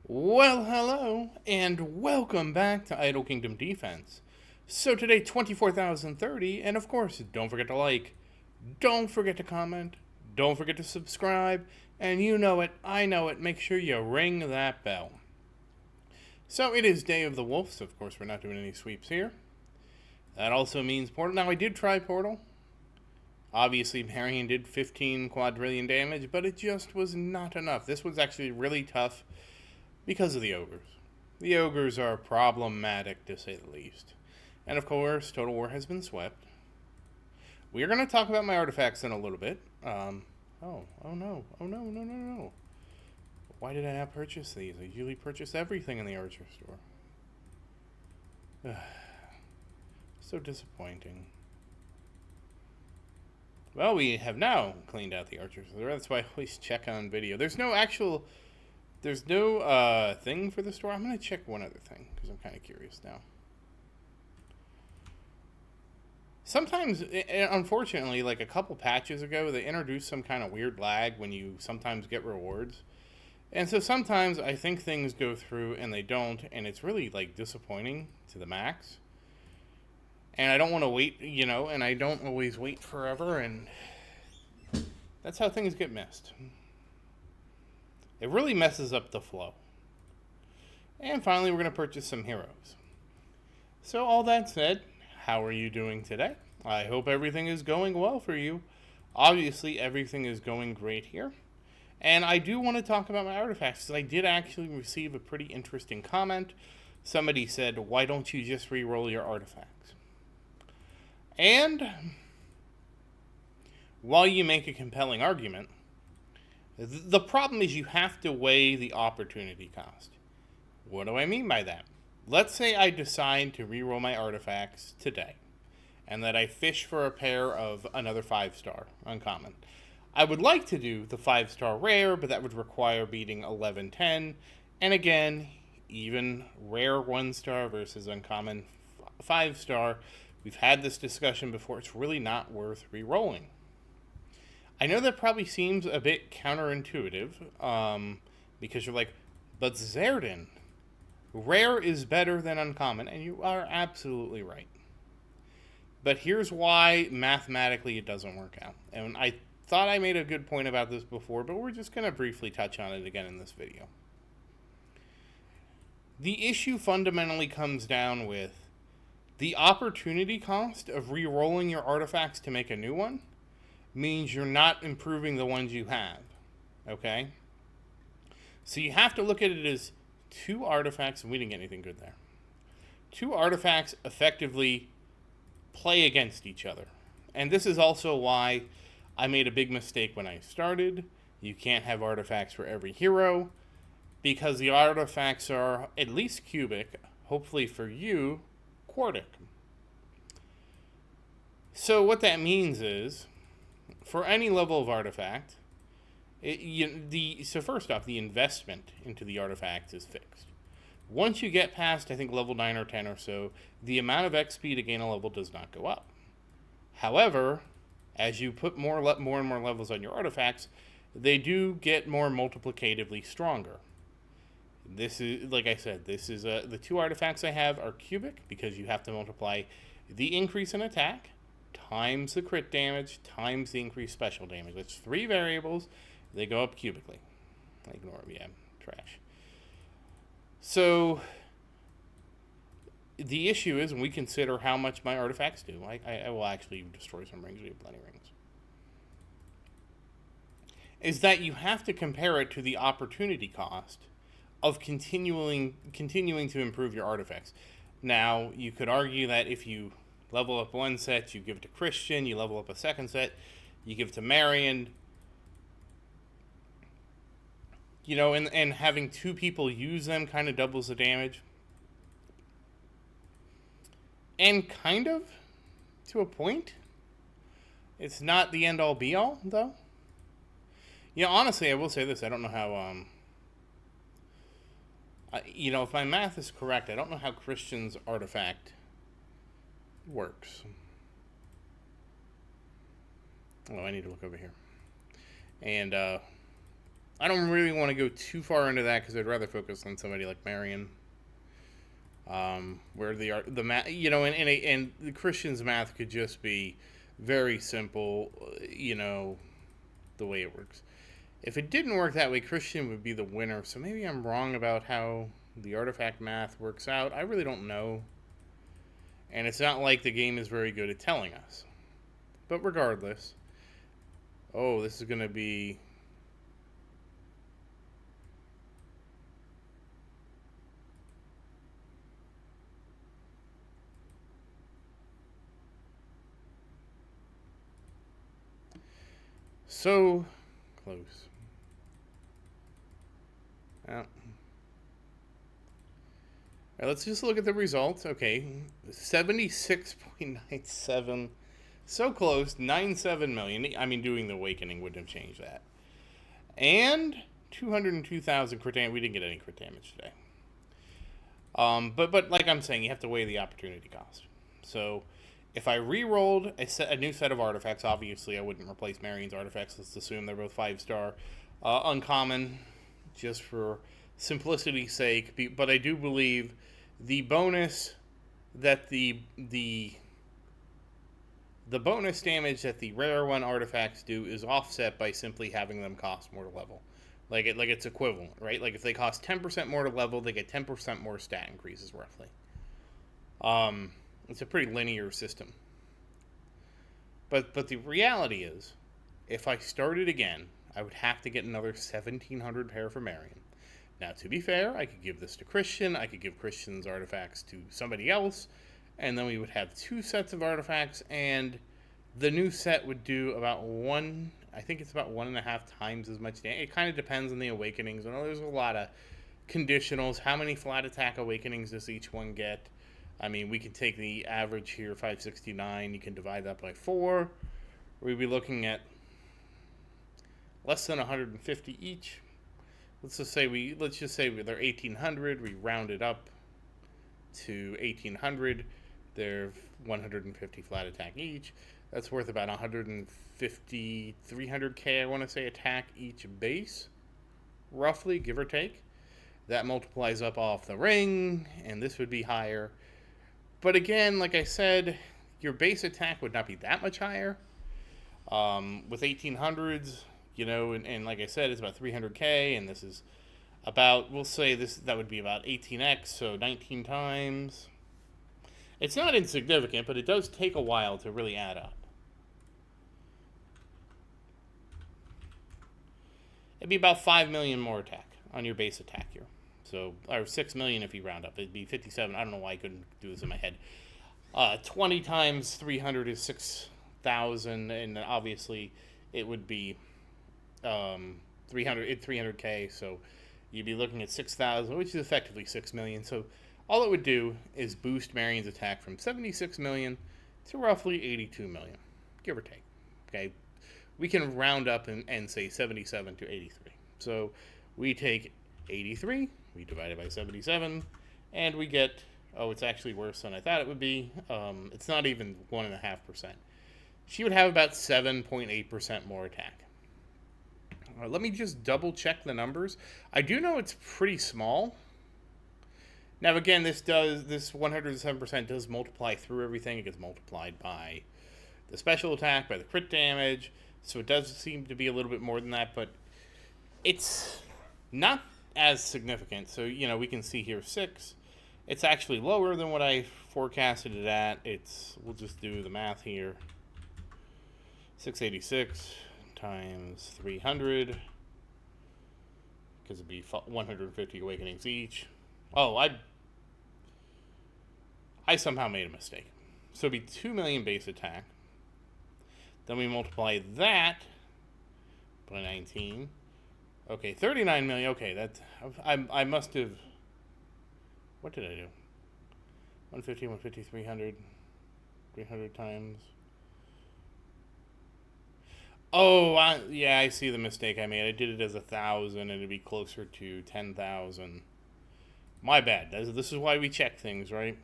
Well, hello, and welcome back to Idle Kingdom Defense. So today, 24,030, and of course, don't forget to like, don't forget to comment, don't forget to subscribe, and you know it, I know it, make sure you ring that bell. So it is Day of the Wolf, so of course we're not doing any sweeps here. That also means Portal. Now I did try Portal. Obviously, Marion did 15 quadrillion damage, but it just was not enough. This was actually really tough because of the ogres. The ogres are problematic, to say the least. And of course, Total War has been swept. We're going to talk about my artifacts in a little bit. Oh no, no. Why did I not purchase these? I usually purchase everything in the Archer store. So disappointing. Well, we have now cleaned out the Archer store. That's why I always check on video. There's no thing for the store. I'm going to check one other thing because I'm kind of curious now. Sometimes, unfortunately, like a couple patches ago, they introduced some kind of weird lag when you sometimes get rewards. And so sometimes I think things go through and they don't, and it's really like disappointing to the max. And I don't want to wait, and I don't always wait forever, and that's how things get missed. It really messes up the flow. And finally, we're going to purchase some heroes. So all that said, how are you doing today? I hope everything is going well for you. Obviously, everything is going great here. And I do want to talk about my artifacts, because I did actually receive a pretty interesting comment. Somebody said, why don't you just re-roll your artifacts? And while you make a compelling argument, the problem is you have to weigh the opportunity cost. What do I mean by that? Let's say I decide to re-roll my artifacts today, and that I fish for a pair of another 5-star uncommon. I would like to do the 5-star rare, but that would require beating 1110, and again, even rare 1-star versus uncommon 5-star, we've had this discussion before, it's really not worth re-rolling. I know that probably seems a bit counterintuitive, because you're like, but Zerdin, rare is better than uncommon, and you are absolutely right. But here's why mathematically it doesn't work out. And I thought I made a good point about this before, but we're just going to briefly touch on it again in this video. The issue fundamentally comes down with the opportunity cost of re-rolling your artifacts to make a new one means you're not improving the ones you have. Okay? So you have to look at it as 2 artifacts, and we didn't get anything good there. 2 artifacts effectively play against each other. And this is also why I made a big mistake when I started. You can't have artifacts for every hero, because the artifacts are at least cubic, hopefully for you, quartic. So what that means is, for any level of artifact, so first off, the investment into the artifacts is fixed. Once you get past, I think, level 9 or 10 or so, the amount of XP to gain a level does not go up. However, as you put more and more levels on your artifacts, they do get more multiplicatively stronger. This is, like I said, the 2 artifacts I have are cubic, because you have to multiply the increase in attack times the crit damage times the increased special damage. That's 3 variables. They go up cubically. Ignore them, yeah, trash. So the issue is, when we consider how much my artifacts do, I will actually destroy some rings. We have plenty of rings. Is that you have to compare it to the opportunity cost of continuing to improve your artifacts. Now, you could argue that if you level up one set, you give it to Christian, you level up a second set, you give it to Marion, and having 2 people use them kind of doubles the damage. And kind of, to a point. It's not the end-all be-all, though. Honestly, I will say this. I don't know how, if my math is correct, I don't know how Christian's artifact works. Oh, I need to look over here. And, I don't really want to go too far into that because I'd rather focus on somebody like Marion, where the math, and the Christian's math could just be very simple, the way it works. If it didn't work that way, Christian would be the winner. So maybe I'm wrong about how the artifact math works out. I really don't know. And it's not like the game is very good at telling us. But regardless, oh, this is going to be... so close. Well, all right, let's just look at the results. Okay, 76.97. So close, 97 million. I mean, doing the Awakening wouldn't have changed that. And 202,000 crit damage. We didn't get any crit damage today. But like I'm saying, you have to weigh the opportunity cost. So if I re-rolled a new set of artifacts, obviously I wouldn't replace Marion's artifacts. Let's assume they're both 5-star. Uncommon, just for simplicity's sake. But I do believe the bonus that the bonus damage that the rare one artifacts do is offset by simply having them cost more to level. Like it's equivalent, right? Like if they cost 10% more to level, they get 10% more stat increases roughly. It's a pretty linear system. But the reality is, if I started again, I would have to get another 1,700 pair for Marion. Now, to be fair, I could give this to Christian. I could give Christian's artifacts to somebody else, and then we would have 2 sets of artifacts, and the new set would do about I think it's about 1.5 times as much damage. It kind of depends on the Awakenings. I know there's a lot of conditionals. How many flat attack Awakenings does each one get? I mean, we can take the average here, 569. You can divide that by 4. We'd be looking at less than 150 each. Let's just say they're 1,800. We round it up to 1,800. They're 150 flat attack each. That's worth about 150, 300k, I want to say, attack each base, roughly, give or take. That multiplies up off the ring, and this would be higher. But again, like I said, your base attack would not be that much higher. With 1800s, and like I said, it's about 300k, and this is about, we'll say that would be about 18x, so 19 times. It's not insignificant, but it does take a while to really add up. It'd be about 5 million more attack on your base attack here. So, or 6 million if you round up. It'd be 57. I don't know why I couldn't do this in my head. 20 times 300 is 6,000, and obviously it would be 300k. So you'd be looking at 6,000, which is effectively 6 million. So all it would do is boost Marion's attack from 76 million to roughly 82 million, give or take. Okay, we can round up and say 77 to 83. So we take 83, we divide it by 77, and we get, it's actually worse than I thought it would be. It's not even 1.5%. She would have about 7.8% more attack. Let me just double check the numbers. I do know it's pretty small. Now again, this 107% does multiply through everything. It gets multiplied by the special attack, by the crit damage. So it does seem to be a little bit more than that, but it's not as significant. So, we can see here 6. It's actually lower than what I forecasted it at. We'll just do the math here. 686 times 300, because it'd be 150 Awakenings each. Oh, I somehow made a mistake. So it'd be 2 million base attack. Then we multiply that by 19. Okay, 39 million. Okay, I must have. What did I do? 150, 150, 300. 300 times. Oh, yeah, I see the mistake I made. I did it as 1,000, and it'd be closer to 10,000. My bad. This is why we check things, right?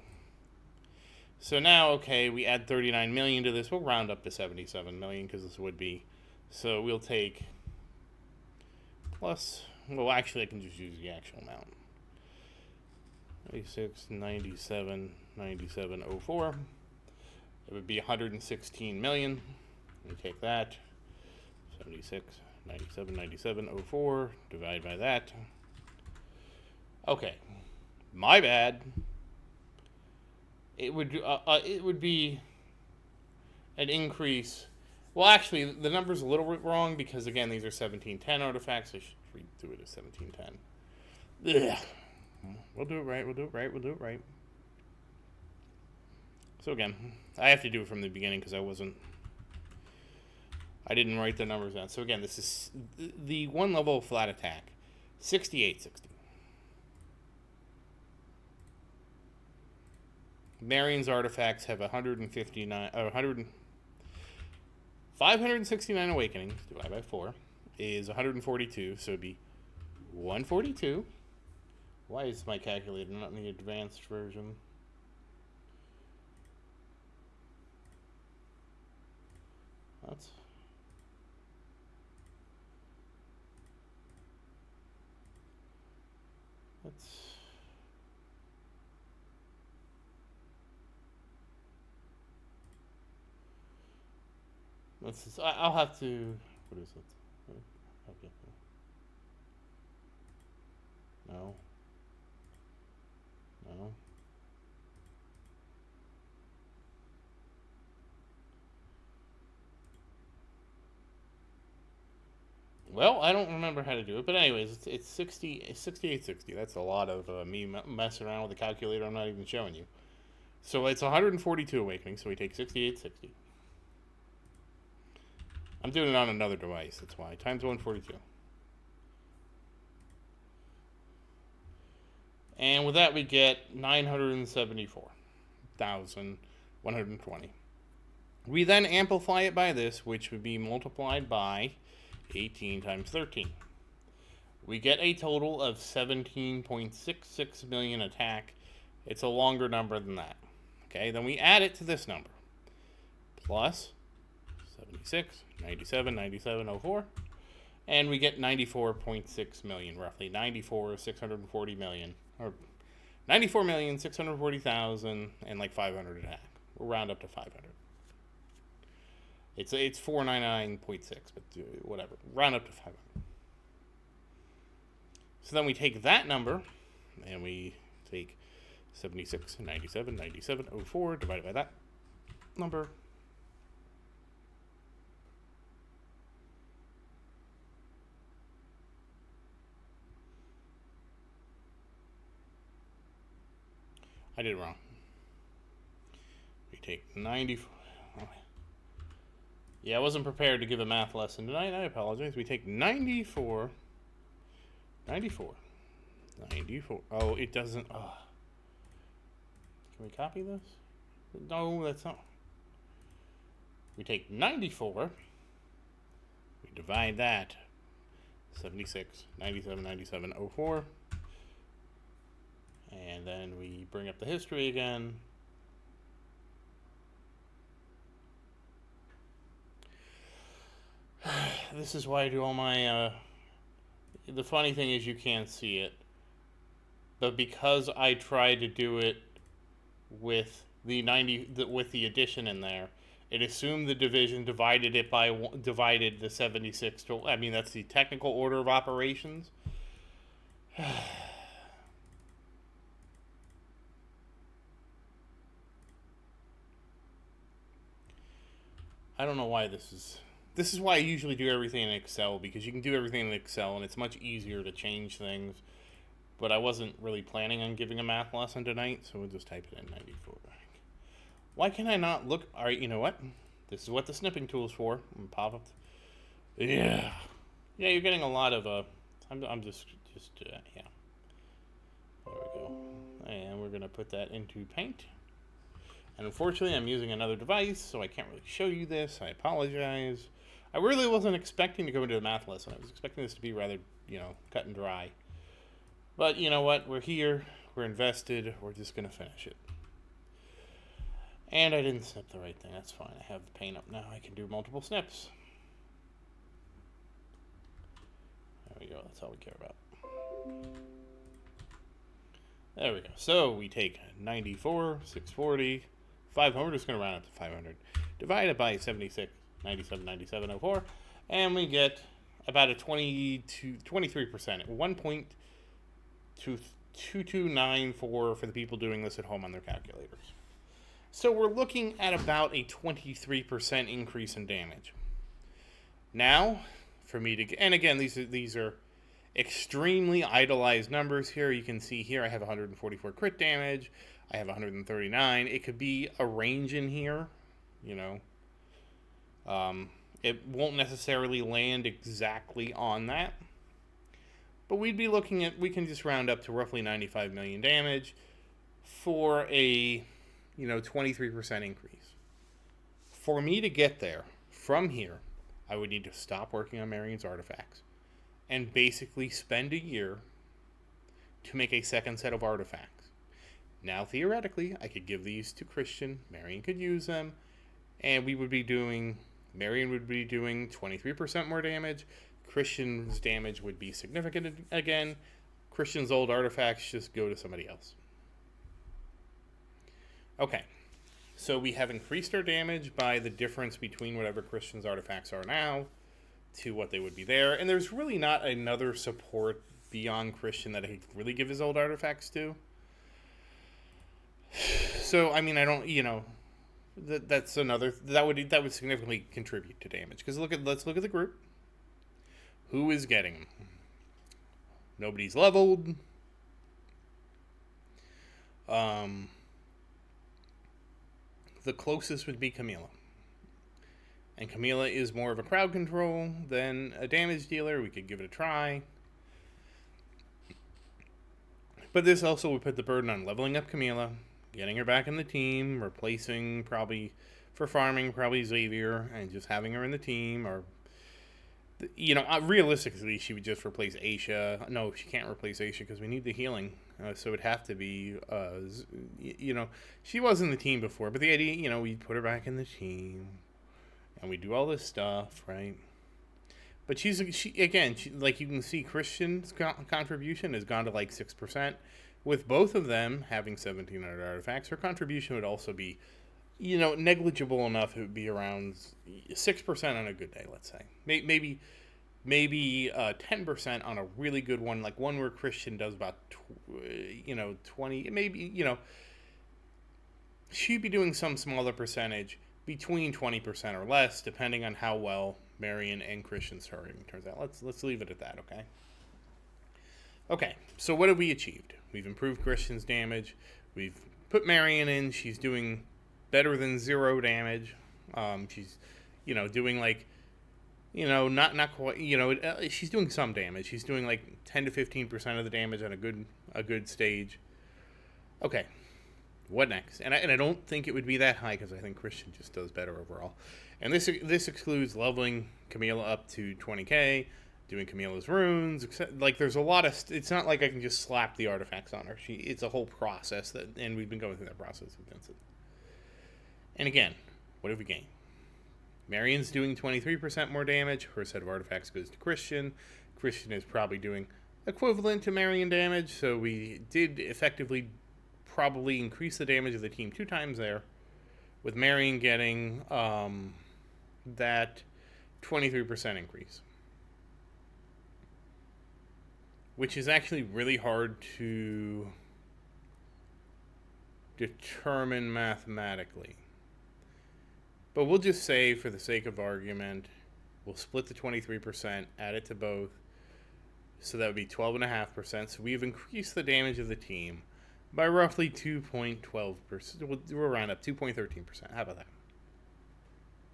So now, okay, we add 39 million to this. We'll round up to 77 million because this would be. So we'll take plus, well, actually, I can just use the actual amount. 86, 97, 9704. It would be 116 million. We take that. 76, 97, 9704. Divide by that. Okay. My bad. It would be an increase. Well, actually, the number's a little bit wrong because, again, these are 1710 artifacts. I should redo it as 1710. Ugh. We'll do it right. We'll do it right. We'll do it right. So, again, I have to do it from the beginning because I didn't write the numbers down. So, again, this is the one level of flat attack, 6860. Marion's artifacts have 569 awakenings divided by 4 is 142, so it'd be 142. Why is my calculator not in the advanced version? That's I'll have to. What is it? Okay. No. No. Well, I don't remember how to do it, but anyways, it's 6860. That's a lot of me messing around with the calculator. I'm not even showing you. So it's 142 awakenings. So we take 6860. I'm doing it on another device. That's why times 142. And with that, we get 974,120. We then amplify it by this, which would be multiplied by 18 times 13. We get a total of 17.66 million attack. It's a longer number than that. Okay, then we add it to this number. Plus 76, 97, 9704. And we get 94.6 million, roughly. 640 million. Or 94,640,000 and like 500 attack. We'll round up to 500. It's 499.6, but whatever. Round up to 500. So then we take that number, and we take 76, 97, 9704 divided by that number. I did it wrong. We take 94. Yeah, I wasn't prepared to give a math lesson tonight. I apologize. We take 94. 94. Oh, it doesn't. Oh. Can we copy this? No, that's not. We take 94. We divide that. 76, 97, 97, 04. And then we bring up the history again. This is why I do all my, the funny thing is you can't see it. But because I tried to do it with the addition in there, it assumed the division divided the 76 to, I mean, that's the technical order of operations. I don't know why this is why I usually do everything in Excel, because you can do everything in Excel and it's much easier to change things. But I wasn't really planning on giving a math lesson tonight, so we'll just type it in 94. Why can I not look? All right, you know what? This is what the snipping tool is for. I'm pop up. Yeah, you're getting a lot of I'm just yeah. There we go. And we're gonna put that into Paint. And unfortunately, I'm using another device, so I can't really show you this. I apologize. I really wasn't expecting to go into the math lesson. I was expecting this to be rather, cut and dry. But you know what? We're here. We're invested. We're just going to finish it. And I didn't snip the right thing. That's fine. I have the Paint up now. I can do multiple snips. There we go. That's all we care about. There we go. So we take 94, 640, 500. We're just going to round up to 500. Divide it by 76, 97, 9704. And we get about a 23%. 1.2294 for the people doing this at home on their calculators. So we're looking at about a 23% increase in damage. Now, for me to... And again, these are extremely idolized numbers here. You can see here I have 144 crit damage. I have 139. It could be a range in here, you know. It won't necessarily land exactly on that. But we'd be looking at... We can just round up to roughly 95 million damage for a, 23% increase. For me to get there, from here, I would need to stop working on Marion's artifacts and basically spend a year to make a second set of artifacts. Now, theoretically, I could give these to Christian, Marion could use them, and Marion would be doing 23% more damage. Christian's damage would be significant again. Christian's old artifacts just go to somebody else. Okay, so we have increased our damage by the difference between whatever Christian's artifacts are now to what they would be there. And there's really not another support beyond Christian that I could really give his old artifacts to. So, I mean, I don't, that's another, that would significantly contribute to damage. Because let's look at the group. Who is getting them? Nobody's leveled. The closest would be Camilla. And Camilla is more of a crowd control than a damage dealer. We could give it a try. But this also would put the burden on leveling up Camilla, getting her back in the team, replacing probably Xavier, and just having her in the team. Or, realistically, she would just replace Aisha. No, she can't replace Aisha because we need the healing. So it'd have to be, she was in the team before, but the idea, we put her back in the team, and we do all this stuff, right? But she like you can see, Christian's contribution has gone to like 6%. With both of them having 1,700 artifacts, her contribution would also be, negligible enough. It would be around 6% on a good day, let's say. Maybe 10% on a really good one, like one where Christian does about 20, maybe, she'd be doing some smaller percentage between 20% or less, depending on how well Marion and Christian's targeting turns out. Let's leave it at that, okay? Okay, so what have we achieved? We've improved Christian's damage. We've put Marion in. She's doing better than 0 damage. She's, doing like, not quite, she's doing some damage. She's doing like 10 to 15% of the damage on a good stage. Okay, what next? And I don't think it would be that high because I think Christian just does better overall. And this excludes leveling Camilla up to 20k, doing Camilla's runes. Like there's a lot of. It's not like I can just slap the artifacts on her. It's a whole process and we've been going through that process with Vincent. And again, what have we gained? Marion's doing 23% more damage. Her set of artifacts goes to Christian. Christian is probably doing equivalent to Marion damage, so we did effectively probably increase the damage of the team 2 times there, with Marion getting that 23% increase. Which is actually really hard to determine mathematically. But we'll just say, for the sake of argument, we'll split the 23%, add it to both, so that would be 12.5%. So we've increased the damage of the team by roughly 2.12%. We'll round up 2.13%. How about that?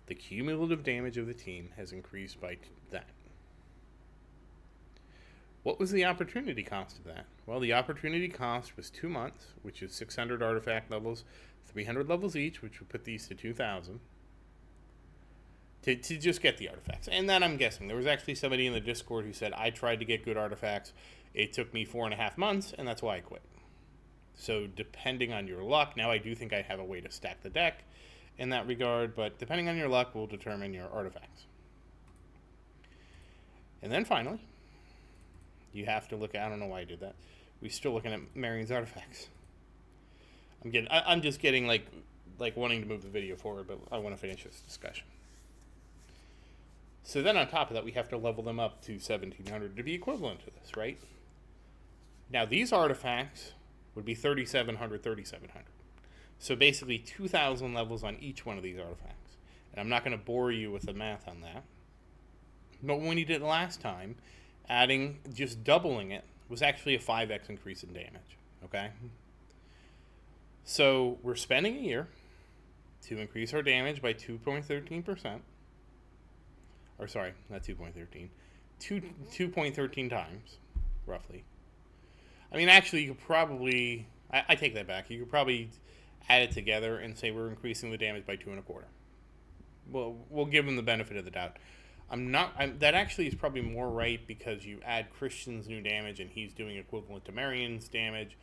The cumulative damage of the team has increased by that. What was the opportunity cost of that? Well, the opportunity cost was 2 months, which is 600 artifact levels, 300 levels each, which would put these to 2,000. To just get the artifacts. And then I'm guessing there was actually somebody in the Discord who said, I tried to get good artifacts. It took me 4.5 months, and that's why I quit. So depending on your luck, now I do think I have a way to stack the deck in that regard, but depending on your luck, will determine your artifacts. And then finally, You have to look at, I don't know why I did that. We're still looking at Marion's artifacts. I'm just getting like wanting to move the video forward, but I want to finish this discussion. So then on top of that, we have to level them up to 1700 to be equivalent to this, right? Now these artifacts would be 3700, 3700. So basically 2,000 levels on each one of these artifacts. And I'm not going to bore you with the math on that. But when we did it last time, just doubling it was actually a 5x increase in damage, okay? So we're spending a year to increase our damage by 2.13%. Or sorry, not 2.13. 2.13 times, roughly. I mean, actually, you could probably... I take that back. You could probably add it together and say we're increasing the damage by 2.25. Well, we'll give them the benefit of the doubt. That actually is probably more right because you add Christian's new damage and he's doing equivalent to Marion's damage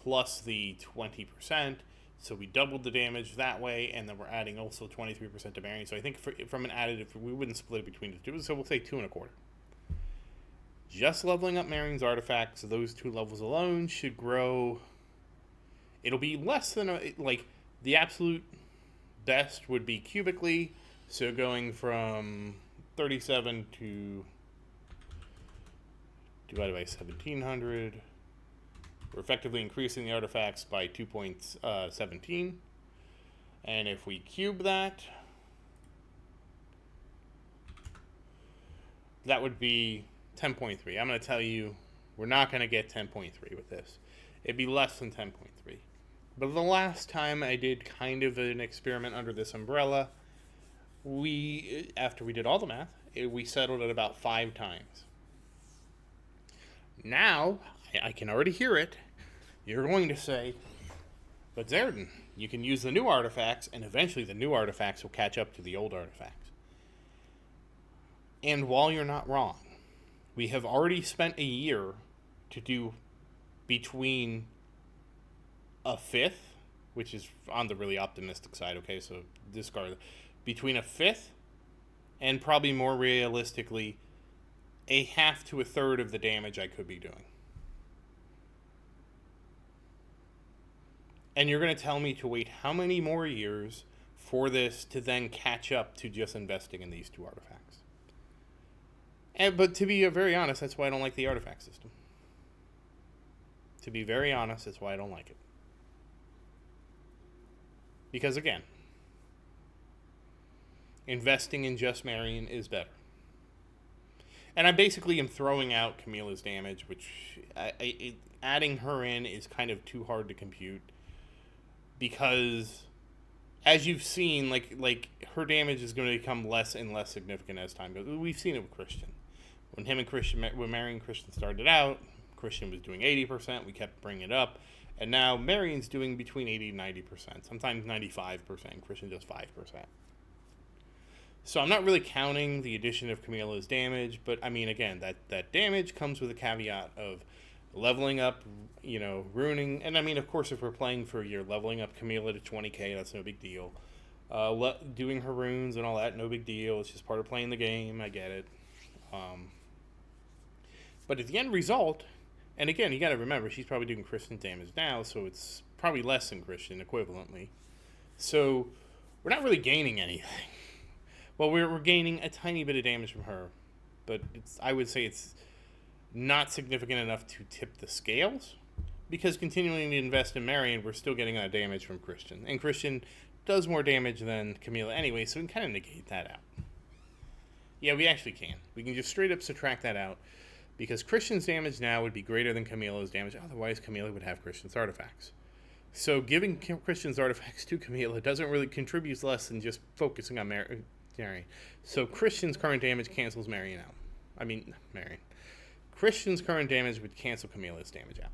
plus the 20%. So we doubled the damage that way, and then we're adding also 23% to Marion. So I think from an additive, we wouldn't split it between the two. So we'll say 2.25. Just leveling up Marion's artifacts, those two levels alone should grow. It'll be less than the absolute best would be cubically. So going from 37 to divided by 1700. We're effectively increasing the artifacts by 2.17. And if we cube that, that would be 10.3. I'm going to tell you, we're not going to get 10.3 with this. It'd be less than 10.3. But the last time I did kind of an experiment under this umbrella, after we did all the math, we settled at about 5 times. Now, I can already hear it. You're going to say, but Zerdin, you can use the new artifacts, and eventually the new artifacts will catch up to the old artifacts. And while you're not wrong, we have already spent a year to do between a fifth, which is on the really optimistic side, okay, so discard between a fifth and probably more realistically a half to a third of the damage I could be doing. And you're going to tell me to wait how many more years for this to then catch up to just investing in these two artifacts. But to be very honest, that's why I don't like the artifact system. To be very honest, that's why I don't like it. Because again, investing in just Marion is better. And I basically am throwing out Camilla's damage, which adding her in is kind of too hard to compute. Because, as you've seen, like her damage is going to become less and less significant as time goes. We've seen it with Christian. When Marion and Christian started out, Christian was doing 80%. We kept bringing it up. And now Marion's doing between 80 and 90%. Sometimes 95%. Christian does 5%. So I'm not really counting the addition of Camilla's damage. But, I mean, again, that damage comes with a caveat of leveling up, ruining. And, I mean, of course, if we're playing for a year, leveling up Camilla to 20k, that's no big deal. Doing her runes and all that, no big deal. It's just part of playing the game. I get it. But at the end result, and again, you got to remember, she's probably doing Christian damage now, so it's probably less than Christian equivalently. So we're not really gaining anything. Well, we're gaining a tiny bit of damage from her, but I would say it's not significant enough to tip the scales, because continuing to invest in Marion, we're still getting that damage from Christian. And Christian does more damage than Camilla anyway, so we can kind of negate that out. Yeah, we actually can. We can just straight up subtract that out, because Christian's damage now would be greater than Camilla's damage. Otherwise, Camilla would have Christian's artifacts. So giving Christian's artifacts to Camilla doesn't really contribute less than just focusing on Marion. So Christian's current damage cancels Marion out. Marion. Christian's current damage would cancel Camilla's damage out.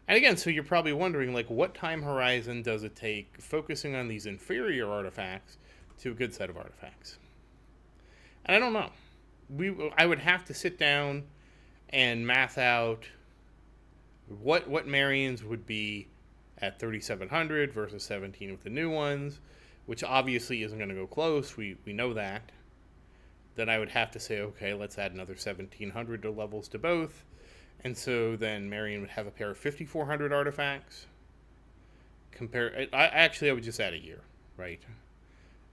And again, so you're probably wondering, what time horizon does it take focusing on these inferior artifacts to a good set of artifacts? And I don't know. I would have to sit down and math out what Marion's would be at 3,700 versus 17 with the new ones, which obviously isn't going to go close. We know that. then I would have to say, okay, let's add another 1,700 to levels to both. And so then Marion would have a pair of 5,400 artifacts. I would just add a year, right?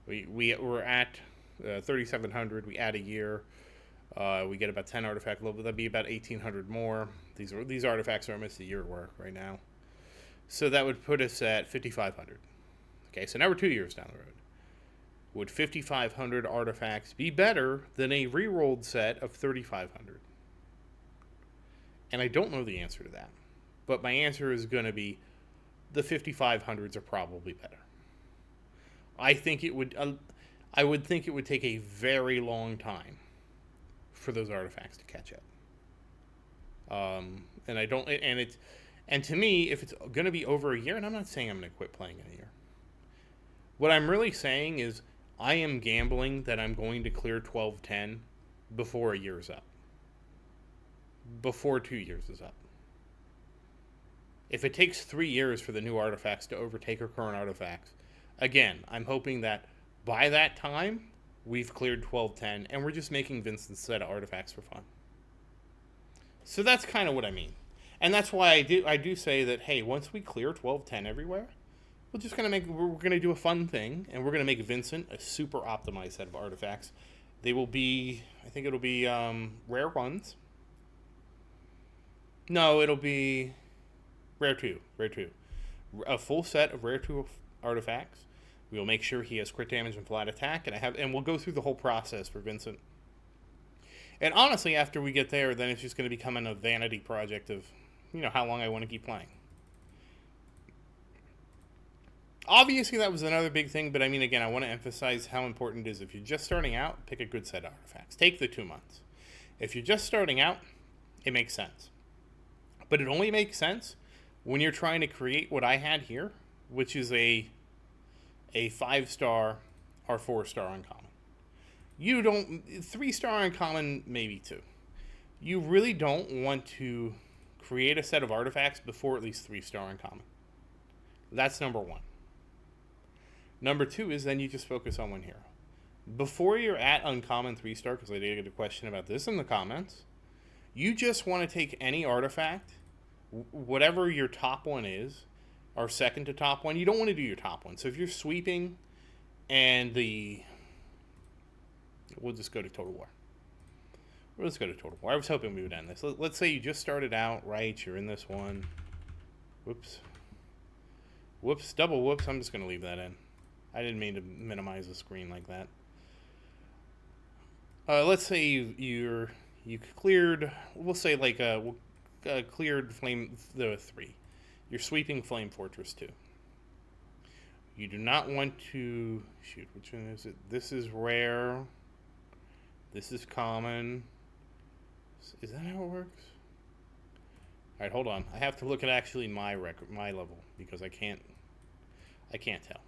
We're at 3,700. We add a year. We get about 10 artifact level. That'd be about 1,800 more. These artifacts are almost a year work right now. So that would put us at 5,500. Okay, so now we're 2 years down the road. Would 5,500 artifacts be better than a re-rolled set of 3,500? And I don't know the answer to that. But my answer is going to be the 5,500s are probably better. I would think it would take a very long time for those artifacts to catch up. And to me, if it's going to be over a year, and I'm not saying I'm going to quit playing in a year. What I'm really saying is I am gambling that I'm going to clear 1210 before a year is up. Before 2 years is up. If it takes 3 years for the new artifacts to overtake our current artifacts, again, I'm hoping that by that time, we've cleared 1210, and we're just making Vincent's set of artifacts for fun. So that's kind of what I mean. And that's why I do say that, hey, once we clear 1210 everywhere, we're going to do a fun thing, and we're going to make Vincent a super optimized set of artifacts. They will be, I think it'll be rare ones. No, it'll be rare 2. A full set of rare 2 artifacts. We'll make sure he has crit damage and flat attack, and we'll go through the whole process for Vincent. And honestly, after we get there, then it's just going to become a vanity project of, how long I want to keep playing. Obviously, that was another big thing, but again, I want to emphasize how important it is. If you're just starting out, pick a good set of artifacts. Take the 2 months. If you're just starting out, it makes sense. But it only makes sense when you're trying to create what I had here, which is a 5-star or 4-star uncommon. You don't 3-star uncommon, maybe 2. You really don't want to create a set of artifacts before at least 3-star uncommon. That's number 1. Number 2 is then you just focus on one hero. Before you're at uncommon 3-star, because I did get a question about this in the comments, you just want to take any artifact, whatever your top one is, or second to top one. You don't want to do your top one. So if you're sweeping and we'll just go to Total War. Let's go to Total War. I was hoping we would end this. Let's say you just started out, right? You're in this one. Whoops, double whoops. I'm just going to leave that in. I didn't mean to minimize the screen like that. Let's say you cleared, we'll say cleared Flame the 3. You're sweeping Flame Fortress 2. You do not want to shoot. Which one is it? This is rare. This is common. Is that how it works? All right, hold on. I have to look at actually my level because I can't tell.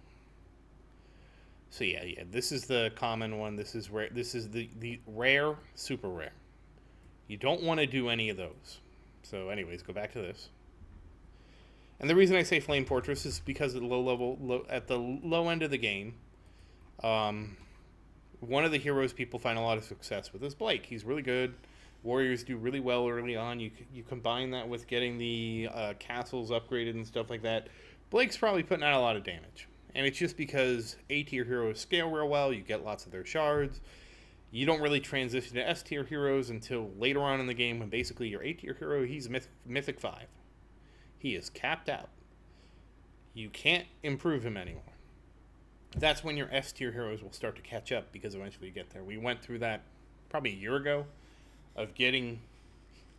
So yeah. This is the common one. This is rare. This is the rare, super rare. You don't want to do any of those. So anyways, go back to this. And the reason I say Flame Fortress is because at the low end of the game, one of the heroes people find a lot of success with is Blake. He's really good. Warriors do really well early on. You combine that with getting the castles upgraded and stuff like that. Blake's probably putting out a lot of damage. And it's just because A-tier heroes scale real well. You get lots of their shards. You don't really transition to S-tier heroes until later on in the game when basically your A-tier hero, he's Mythic 5. He is capped out. You can't improve him anymore. That's when your S-tier heroes will start to catch up because eventually you get there. We went through that probably a year ago of getting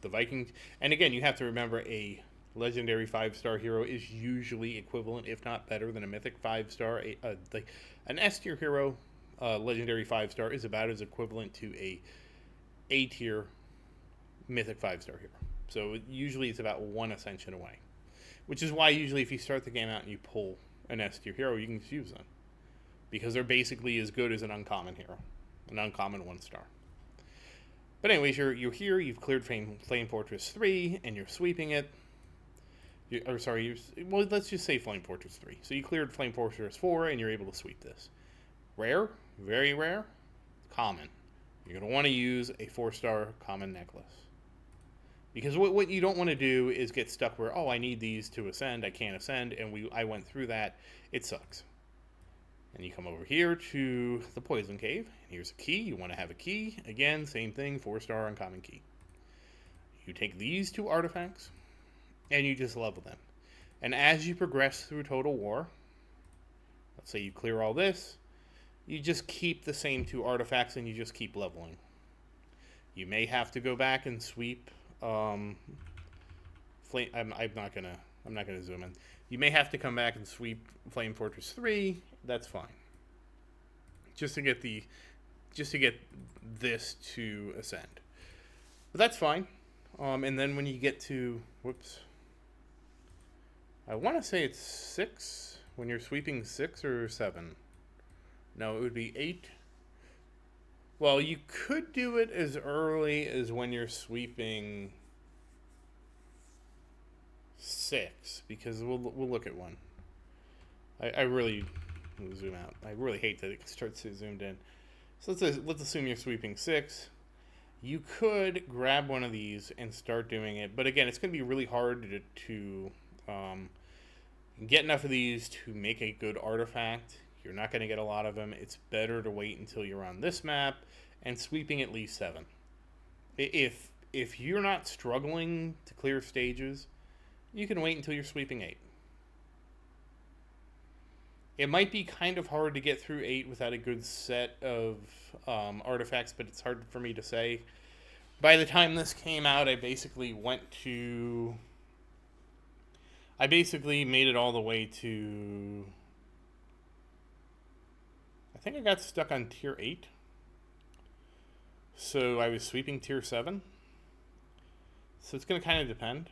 the Vikings. And again, you have to remember a legendary 5-star hero is usually equivalent, if not better, than a Mythic 5-star. An S-tier hero, legendary 5-star, is about as equivalent to a A-tier Mythic 5-star hero. So usually it's about 1 ascension away. Which is why usually if you start the game out and you pull an S-tier hero, you can just use them. Because they're basically as good as an uncommon hero. An uncommon 1-star. But anyways, you're here, you've cleared Flame Fortress 3, and you're sweeping it. Let's just say Flame Fortress 3. So you cleared Flame Fortress 4, and you're able to sweep this. Rare, very rare, common, you're going to want to use a 4-star common necklace. Because what you don't want to do is get stuck where, oh, I need these to ascend, I can't ascend, and I went through that. It sucks. And you come over here to the Poison Cave. And here's a key. You want to have a key. Again, same thing, 4-star uncommon key. You take these 2 artifacts, and you just level them. And as you progress through Total War, let's say you clear all this, you just keep the same 2 artifacts and you just keep leveling. You may have to go back and sweep Flame. I'm not gonna zoom in. You may have to come back and sweep Flame Fortress 3. That's fine. Just to get this to ascend. But that's fine. And then when you get to, whoops, I want to say it's 6 when you're sweeping 6 or 7. No, it would be 8. Well, you could do it as early as when you're sweeping 6, because we'll look at one. I really zoom out. I really hate that it starts to zoomed in. So let's assume you're sweeping 6. You could grab one of these and start doing it, but again, it's going to be really hard to get enough of these to make a good artifact. You're not going to get a lot of them. It's better to wait until you're on this map and sweeping at least 7. If you're not struggling to clear stages, you can wait until you're sweeping 8. It might be kind of hard to get through 8 without a good set of artifacts, but it's hard for me to say. By the time this came out, I basically made it all the way to, I think I got stuck on tier 8. So I was sweeping tier 7. So it's going to kind of depend.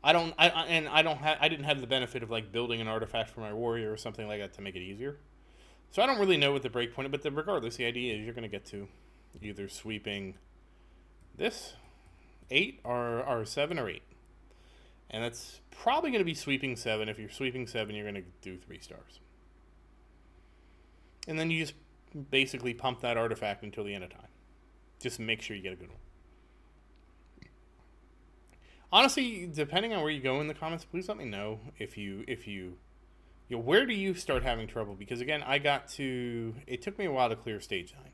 I didn't have the benefit of like building an artifact for my warrior or something like that to make it easier. So I don't really know what the breakpoint is, but regardless, the idea is you're going to get to either sweeping this 8 or 7 or 8. And that's probably going to be sweeping 7. If you're sweeping 7, you're going to do 3 stars. And then you just basically pump that artifact until the end of time. Just make sure you get a good one. Honestly, depending on where you go in the comments, please let me know if you where do you start having trouble? Because again, it took me a while to clear stage 9.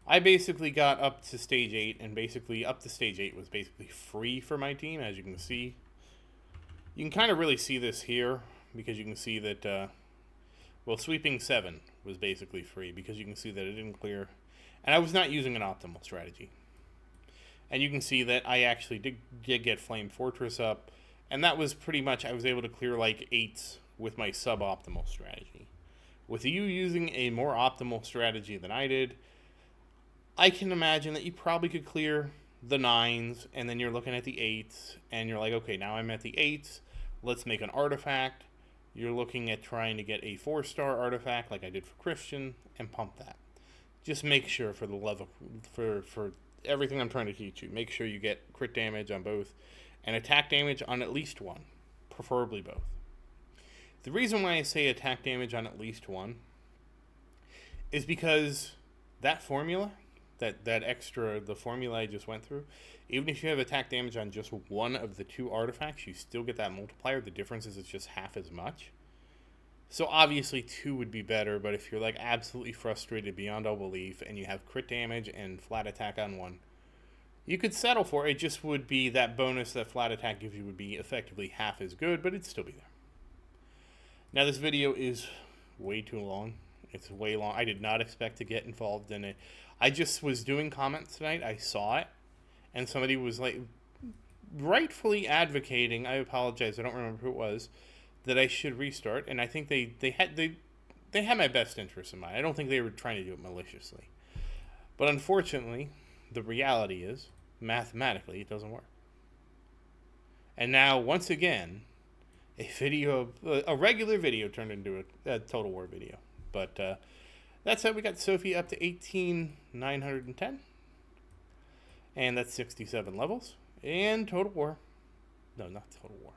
I basically got up to stage 8, and basically up to stage 8 was basically free for my team, as you can see. You can kind of really see this here, because you can see that, sweeping 7 was basically free, because you can see that it didn't clear, and I was not using an optimal strategy. And you can see that I actually did get Flame Fortress up, and that was pretty much, I was able to clear like 8s with my suboptimal strategy. With you using a more optimal strategy than I did, I can imagine that you probably could clear the 9s, and then you're looking at the 8s, and you're like, okay, now I'm at the 8s, let's make an artifact. You're looking at trying to get a 4-star artifact like I did for Christian, and pump that. Just make sure for the level, for everything I'm trying to teach you, make sure you get crit damage on both, and attack damage on at least one, preferably both. The reason why I say attack damage on at least one is because that formula, the formula I just went through, even if you have attack damage on just one of the 2 artifacts, you still get that multiplier. The difference is it's just half as much. So obviously 2 would be better, but if you're like absolutely frustrated beyond all belief and you have crit damage and flat attack on one, you could settle for it. It just would be that bonus that flat attack gives you would be effectively half as good, but it'd still be there. Now this video is way too long. It's way long. I did not expect to get involved in it. I just was doing comments tonight. I saw it, and somebody was like rightfully advocating, I apologize, I don't remember who it was, that I should restart, and I think they had my best interest in mind. I don't think they were trying to do it maliciously. But unfortunately, the reality is, mathematically, it doesn't work. And now, once again, a regular video turned into a Total War video. But that said, we got Sophie up to 18,910. And that's 67 levels. And Total War. No, not Total War.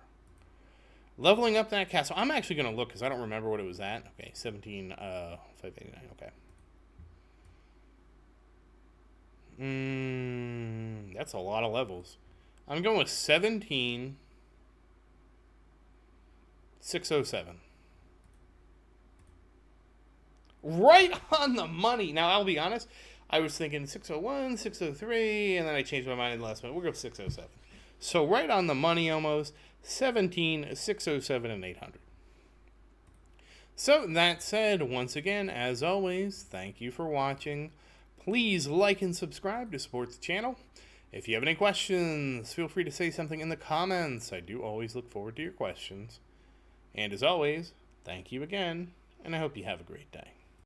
Leveling up that castle. I'm actually going to look because I don't remember what it was at. Okay, 17,589. Okay. That's a lot of levels. I'm going with 17,607. Right on the money. Now, I'll be honest. I was thinking 601, 603, and then I changed my mind in the last minute. We'll go 607. So right on the money almost. 17,607 and 800. So that said, once again, as always, thank you for watching. Please like and subscribe to support the channel. If you have any questions, feel free to say something in the comments. I do always look forward to your questions. And as always, thank you again, and I hope you have a great day.